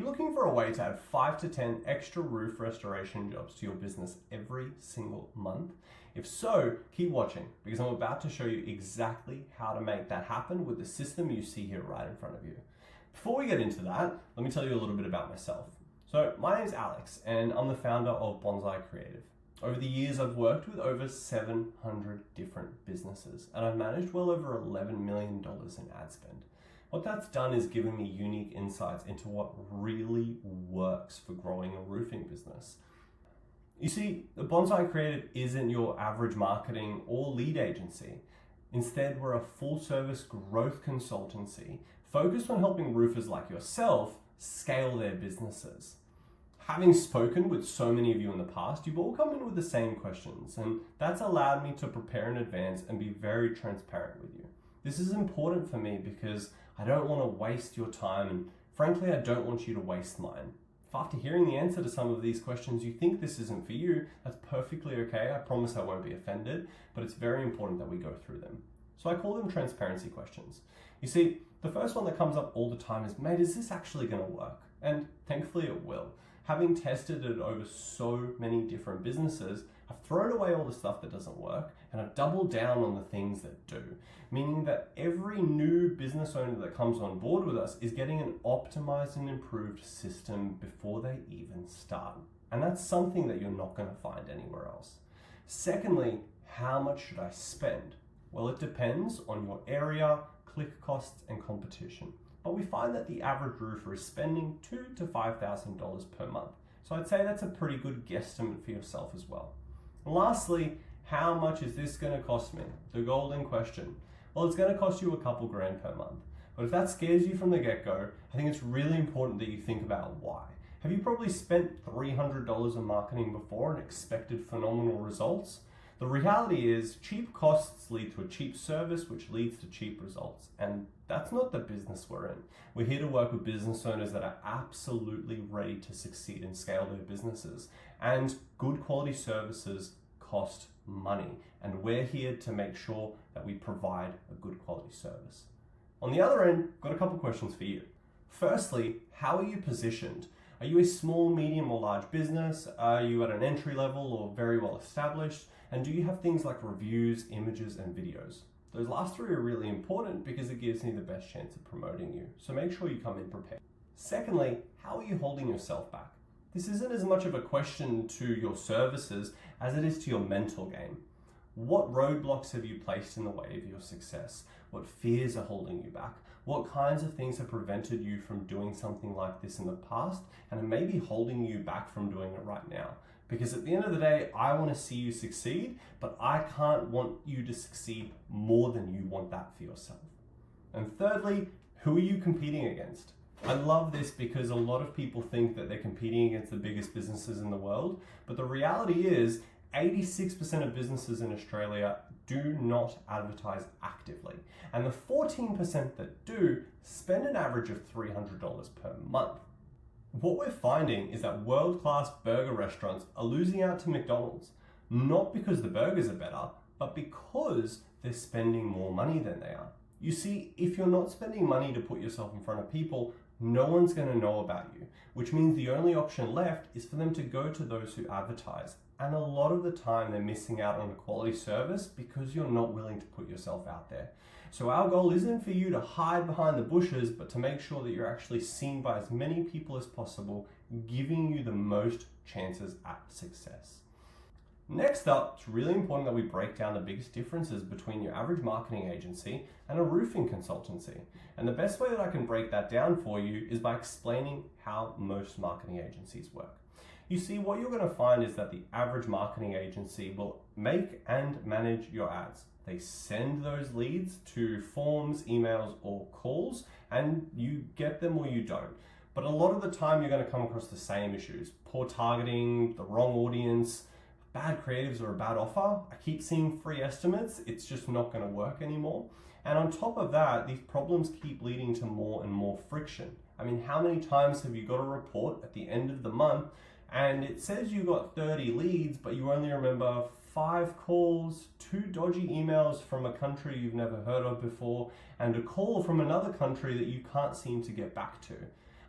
looking for a way to add 5 to 10 extra roof restoration jobs to your business every single month? If so, keep watching because I'm about to show you exactly how to make that happen with the system you see here right in front of you. Before we get into that, let me tell you a little bit about myself. So my name is Alex and I'm the founder of Bonsai Creative. Over the years, I've worked with over 700 different businesses and I've managed well over $11 million in ad spend. What that's done is given me unique insights into what really works for growing a roofing business. You see, the Bonsai Creative isn't your average marketing or lead agency. Instead, we're a full-service growth consultancy focused on helping roofers like yourself scale their businesses. Having spoken with so many of you in the past, you've all come in with the same questions, and that's allowed me to prepare in advance and be very transparent with you. This is important for me because I don't want to waste your time, and frankly, I don't want you to waste mine. If after hearing the answer to some of these questions you think this isn't for you, that's perfectly okay. I promise I won't be offended, but it's very important that we go through them. So I call them transparency questions. You see, the first one that comes up all the time is, mate, is this actually going to work? And thankfully it will. Having tested it over so many different businesses, I've thrown away all the stuff that doesn't work and I've doubled down on the things that do, meaning that every new business owner that comes on board with us is getting an optimized and improved system before they even start. And that's something that you're not going to find anywhere else. Secondly, how much should I spend? Well, it depends on your area, click costs, and competition. But we find that the average roofer is spending $2,000 to $5,000 per month. So I'd say that's a pretty good guesstimate for yourself as well. And lastly, how much is this going to cost me? The golden question. Well, it's going to cost you a couple grand per month. But if that scares you from the get-go, I think it's really important that you think about why. Have you probably spent $300 on marketing before and expected phenomenal results? The reality is cheap costs lead to a cheap service, which leads to cheap results. And that's not the business we're in. We're here to work with business owners that are absolutely ready to succeed and scale their businesses. And good quality services cost money. And we're here to make sure that we provide a good quality service. On the other end, I've got a couple questions for you. Firstly, how are you positioned? Are you a small, medium, or large business? Are you at an entry level or very well established? And do you have things like reviews, images, and videos? Those last three are really important because it gives me the best chance of promoting you. So make sure you come in prepared. Secondly, how are you holding yourself back? This isn't as much of a question to your services as it is to your mental game. What roadblocks have you placed in the way of your success? What fears are holding you back? What kinds of things have prevented you from doing something like this in the past and are maybe holding you back from doing it right now? Because at the end of the day, I want to see you succeed, but I can't want you to succeed more than you want that for yourself. And thirdly, who are you competing against? I love this because a lot of people think that they're competing against the biggest businesses in the world, but the reality is 86% of businesses in Australia do not advertise actively. And the 14% that do spend an average of $300 per month. What we're finding is that world-class burger restaurants are losing out to McDonald's, not because the burgers are better, but because they're spending more money than they are. You see, if you're not spending money to put yourself in front of people, no one's going to know about you, which means the only option left is for them to go to those who advertise. And a lot of the time they're missing out on a quality service because you're not willing to put yourself out there. So our goal isn't for you to hide behind the bushes, but to make sure that you're actually seen by as many people as possible, giving you the most chances at success. Next up, it's really important that we break down the biggest differences between your average marketing agency and a roofing consultancy. And the best way that I can break that down for you is by explaining how most marketing agencies work. You see, what you're going to find is that the average marketing agency will make and manage your ads. They send those leads to forms, emails, or calls, and you get them or you don't. But a lot of the time you're going to come across the same issues. Poor targeting, the wrong audience, bad creatives or a bad offer. I keep seeing free estimates. It's just not going to work anymore. And on top of that, these problems keep leading to more and more friction. I mean, how many times have you got a report at the end of the month and it says you got 30 leads, but you only remember 5 calls, 2 dodgy emails from a country you've never heard of before, and a call from another country that you can't seem to get back to?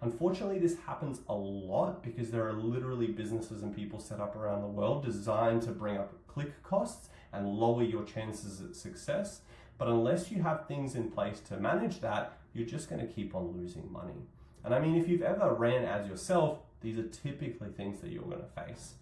Unfortunately, this happens a lot because there are literally businesses and people set up around the world designed to bring up click costs and lower your chances at success. But unless you have things in place to manage that, you're just going to keep on losing money. And I mean, if you've ever ran ads yourself, these are typically things that you're going to face.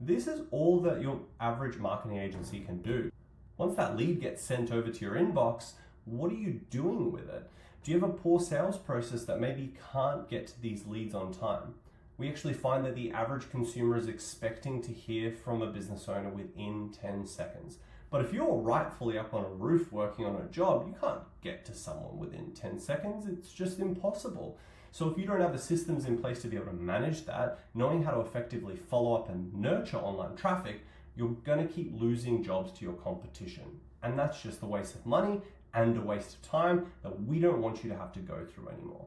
This is all that your average marketing agency can do. Once that lead gets sent over to your inbox, what are you doing with it? Do you have a poor sales process that maybe can't get to these leads on time? We actually find that the average consumer is expecting to hear from a business owner within 10 seconds. But if you're rightfully up on a roof working on a job, you can't get to someone within 10 seconds. It's just impossible. So if you don't have the systems in place to be able to manage that, knowing how to effectively follow up and nurture online traffic, you're going to keep losing jobs to your competition. And that's just a waste of money and a waste of time that we don't want you to have to go through anymore.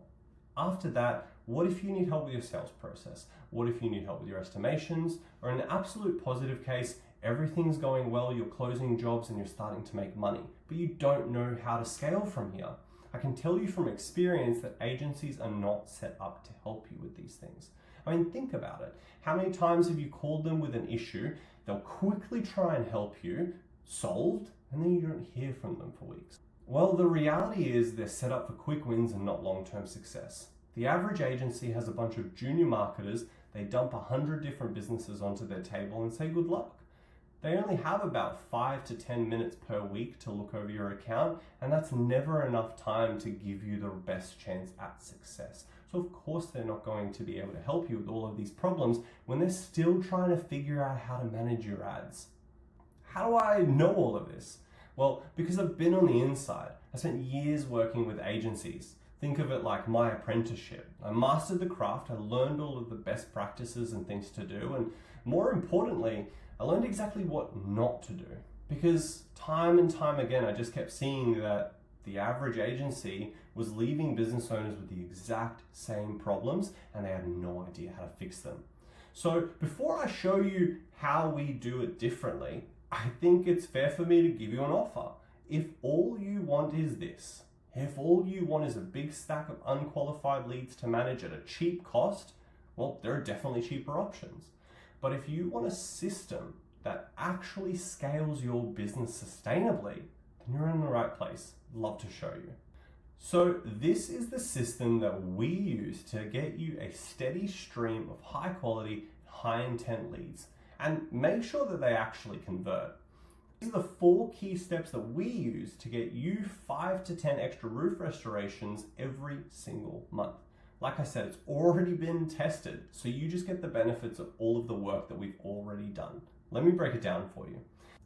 After that, what if you need help with your sales process? What if you need help with your estimations? Or in an absolute positive case, everything's going well, you're closing jobs and you're starting to make money, but you don't know how to scale from here. I can tell you from experience that agencies are not set up to help you with these things. I mean, think about it. How many times have you called them with an issue? They'll quickly try and help you, solved, and then you don't hear from them for weeks. Well, the reality is they're set up for quick wins and not long-term success. The average agency has a bunch of junior marketers. They dump 100 different businesses onto their table and say good luck. They only have about 5 to 10 minutes per week to look over your account, and that's never enough time to give you the best chance at success. So of course they're not going to be able to help you with all of these problems when they're still trying to figure out how to manage your ads. How do I know all of this? Well, because I've been on the inside. I spent years working with agencies. Think of it like my apprenticeship. I mastered the craft, I learned all of the best practices and things to do, and more importantly, I learned exactly what not to do. Because time and time again, I just kept seeing that the average agency was leaving business owners with the exact same problems and they had no idea how to fix them. So before I show you how we do it differently, I think it's fair for me to give you an offer. If all you want is this, if all you want is a big stack of unqualified leads to manage at a cheap cost, well, there are definitely cheaper options. But if you want a system that actually scales your business sustainably, then you're in the right place. Love to show you. So this is the system that we use to get you a steady stream of high quality, high intent leads and make sure that they actually convert. These are the 4 key steps that we use to get you 5 to 10 extra roof restorations every single month. Like I said, it's already been tested, so you just get the benefits of all of the work that we've already done. Let me break it down for you.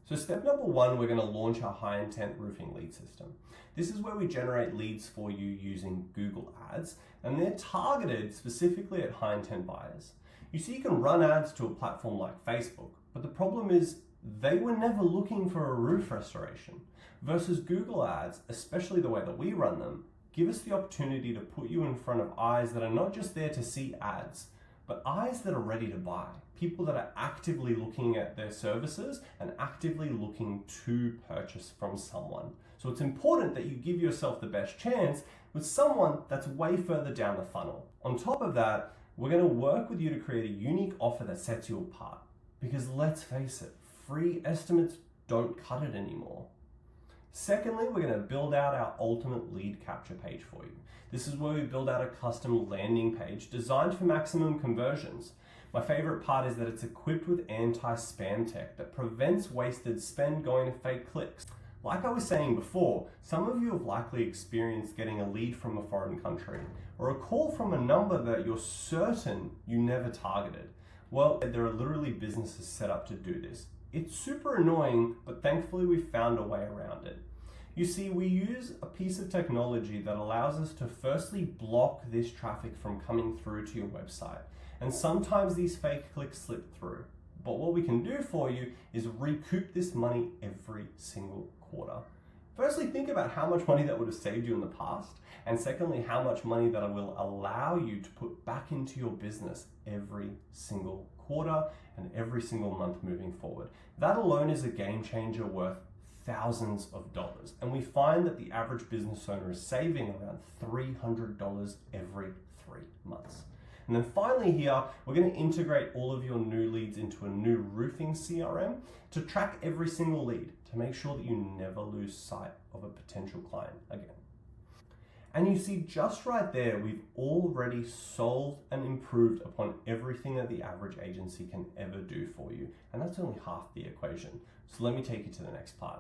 So step number 1, we're going to launch our high intent roofing lead system. This is where we generate leads for you using Google Ads, and they're targeted specifically at high intent buyers. You see, you can run ads to a platform like Facebook, but the problem is they were never looking for a roof restoration. Versus Google Ads, especially the way that we run them, give us the opportunity to put you in front of eyes that are not just there to see ads, but eyes that are ready to buy. People that are actively looking at their services and actively looking to purchase from someone. So it's important that you give yourself the best chance with someone that's way further down the funnel. On top of that, we're going to work with you to create a unique offer that sets you apart. Because let's face it, free estimates don't cut it anymore. Secondly, we're going to build out our ultimate lead capture page for you. This is where we build out a custom landing page designed for maximum conversions. My favorite part is that it's equipped with anti-spam tech that prevents wasted spend going to fake clicks. Like I was saying before, some of you have likely experienced getting a lead from a foreign country or a call from a number that you're certain you never targeted. Well, there are literally businesses set up to do this. It's super annoying, but thankfully we found a way around it. You see, we use a piece of technology that allows us to firstly block this traffic from coming through to your website. And sometimes these fake clicks slip through. But what we can do for you is recoup this money every single quarter. Firstly, think about how much money that would have saved you in the past. And secondly, how much money that will allow you to put back into your business every single quarter and every single month moving forward. That alone is a game changer worth thousands of dollars. And we find that the average business owner is saving around $300 every 3 months. And then finally here, we're going to integrate all of your new leads into a new roofing CRM to track every single lead to make sure that you never lose sight of a potential client again. And you see, just right there, we've already solved and improved upon everything that the average agency can ever do for you. And that's only half the equation. So let me take you to the next part.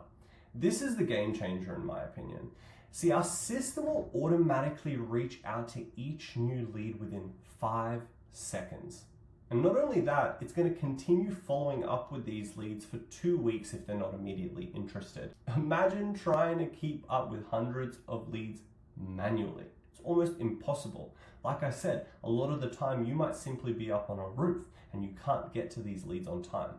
This is the game changer in my opinion. See, our system will automatically reach out to each new lead within 5 seconds. And not only that, it's going to continue following up with these leads for 2 weeks if they're not immediately interested. Imagine trying to keep up with hundreds of leads manually. It's almost impossible. Like I said, a lot of the time you might simply be up on a roof and you can't get to these leads on time.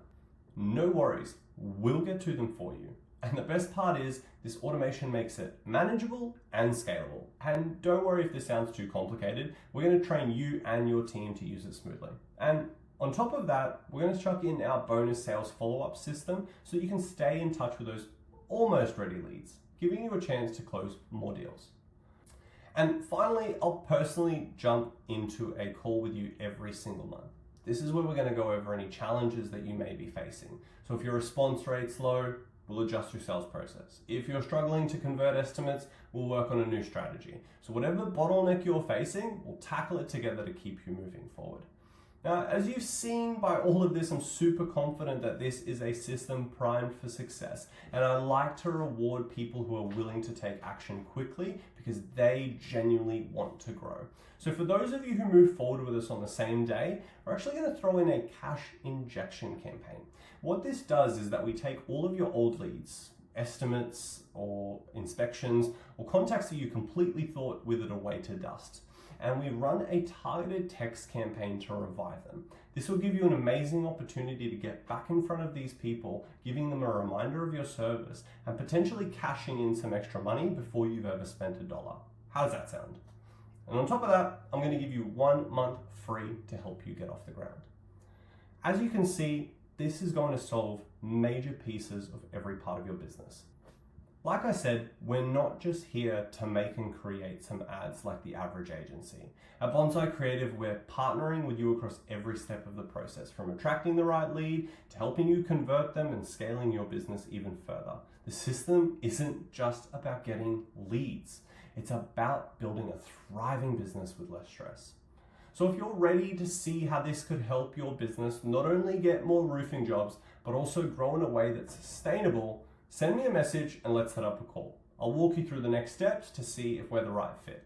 No worries, we'll get to them for you. And the best part is this automation makes it manageable and scalable. And don't worry if this sounds too complicated. We're going to train you and your team to use it smoothly. And on top of that, we're going to chuck in our bonus sales follow-up system so you can stay in touch with those almost ready leads, giving you a chance to close more deals. And finally, I'll personally jump into a call with you every single month. This is where we're going to go over any challenges that you may be facing. So if your response rate's low, we'll adjust your sales process. If you're struggling to convert estimates, we'll work on a new strategy. So whatever bottleneck you're facing, we'll tackle it together to keep you moving forward. Now, as you've seen by all of this, I'm super confident that this is a system primed for success. And I like to reward people who are willing to take action quickly because they genuinely want to grow. So for those of you who move forward with us on the same day, we're actually going to throw in a cash injection campaign. What this does is that we take all of your old leads, estimates or inspections or contacts that you completely thought withered away to dust, and we run a targeted text campaign to revive them. This will give you an amazing opportunity to get back in front of these people, giving them a reminder of your service and potentially cashing in some extra money before you've ever spent $1. How does that sound? And on top of that, I'm going to give you 1 month free to help you get off the ground. As you can see, this is going to solve major pieces of every part of your business. Like I said, we're not just here to make and create some ads like the average agency. At Bonsai Creative, we're partnering with you across every step of the process, from attracting the right lead to helping you convert them and scaling your business even further. The system isn't just about getting leads. It's about building a thriving business with less stress. So if you're ready to see how this could help your business not only get more roofing jobs, but also grow in a way that's sustainable, send me a message and let's set up a call. I'll walk you through the next steps to see if we're the right fit.